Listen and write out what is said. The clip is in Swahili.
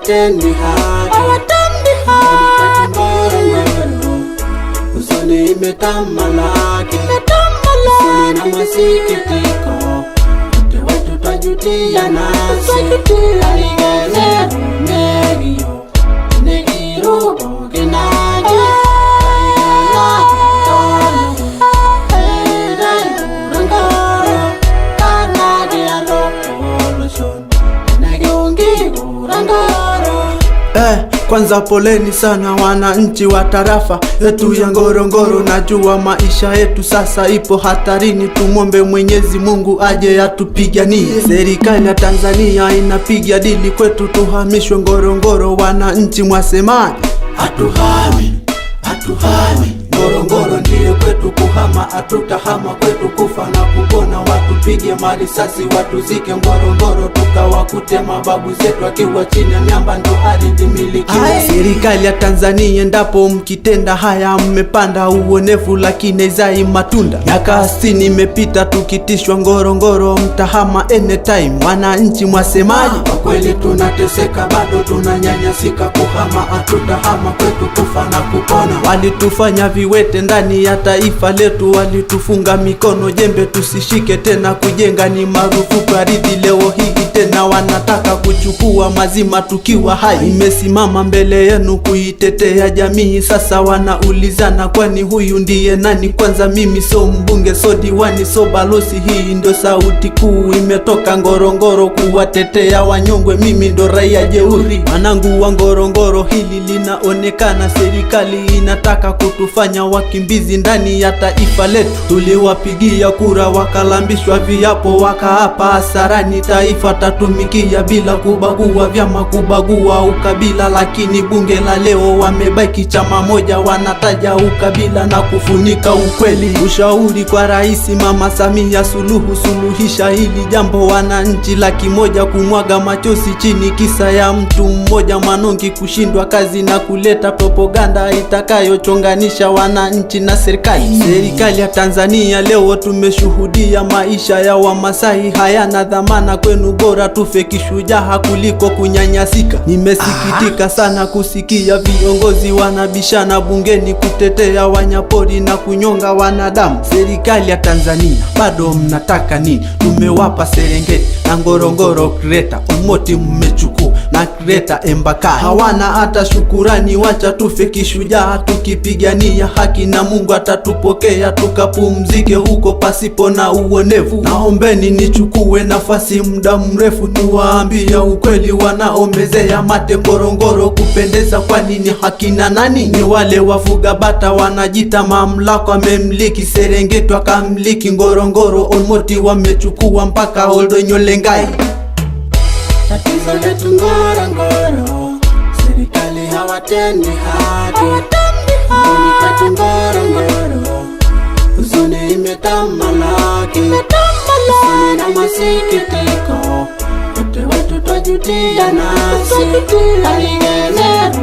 hawatendi haki, Ngorongoro huzuni imetamalaki, huzuni na masikitiko, wote wetu twajutia nasi, Aligezeru negio negirubo genaji, Kwanza poleni sana wananchi wa tarafa yetu ya Ngorongoro. Najua maisha yetu sasa ipo hatarini, tumombe Mwenyezi Mungu aje atupiganie. Serikali ya Tanzania inapiga dili kwetu tuhamishwe Ngorongoro. Wananchi mwasemaje? Hatuhami Ngorongoro ndiye kwetu, kuhama hatutahama, kwetu kufa na kupona. Watupige marisasi watuzike Ngorongoro, tukawakute mababu zetu akiwa chini ya miamba, ndo ardhi milikiwa. Serikali ya Tanzania endapo mkitenda haya mmepanda uonevu, lakini zai matunda. Miaka 60 imepita tukitishwa Ngorongoro mtahama anytime. Wananchi mwasemaje? Kwa kweli tunateseka, bado tunanyanyasika, kuhama hatutahama, kwetu kufa na kupona. Walitufanya viwete ndani ya taifa letu, walitufunga mikono, jembe tusishike tena, kujenga ni marufuku ardhi. Leo hii tena wanataka kuchukua mazima tukiwa hai. Nimesimama mbele yenu kuitetea jamii, sasa wanaulizana kwani huyu ndiye nani? Kwanza mimi so mbunge, so diwani, so balozi, hii ndo sauti kuu imetoka Ngorongoro kuwatetea wanyongwe. Mimi ndo raia jeuri, wanangu wa Ngorongoro, hili linaonekana serikali inataka kutufanya wakimbizi ndani ya taifa letu. Tuliwapigia kura wakalambishwa viapo, wakaapa hasarani taifa tatumikia bila kubagua vyama, kubagua ukabila. Lakini bunge la leo wamebaki chama moja, wanataja ukabila na kufunika ukweli. Ushauri kwa Rais Mama Samia Suluhu, suluhisha hili jambo. Wananchi 100,000 kumwaga machozi chini kisa ya mtu mmoja Manongi kushindwa kazi na kuleta propaganda itakayochonganisha wananchi na serikali. Serikali ya Tanzania leo tumeshuhudia maisha ya Wamasai hayana dhamana, kwenu bora tufe kishujaa kuliko kunyanyasika. Nimesikitika sana kusikia viongozi wanabishana bungeni kutetea wanyapori na kunyonga wanadamu. Serikali ya Tanzania bado mnataka nini? Tumewapa Serengeti na Ngorongoro Kreta, Omoti mmechukua na Kreta Embakasi, hawana hata shukurani. Wacha tufe kishujaa tukipigania haki, na Mungu atatupokea tukapumzike huko pasipo na uonevu. Naombeni nichukue nafasi muda mrefu niwaambia ukweli, wanaomezea mate Ngorongoro kupendeza kwani ni hakina nani? Ni wale wafuga bata wanajita mamlaka, wamemliki Serengeti wakamliki Ngorongoro, Omoti wamechukua mpaka Oldonyolengai. Tatizo letu Ngorongoro, serikali hawatendi haki, huzuni kwetu Ngorongoro, huzuni imetamalaki, huzuni na masikitiko, wote wetu twajutia nasi, Aligezeru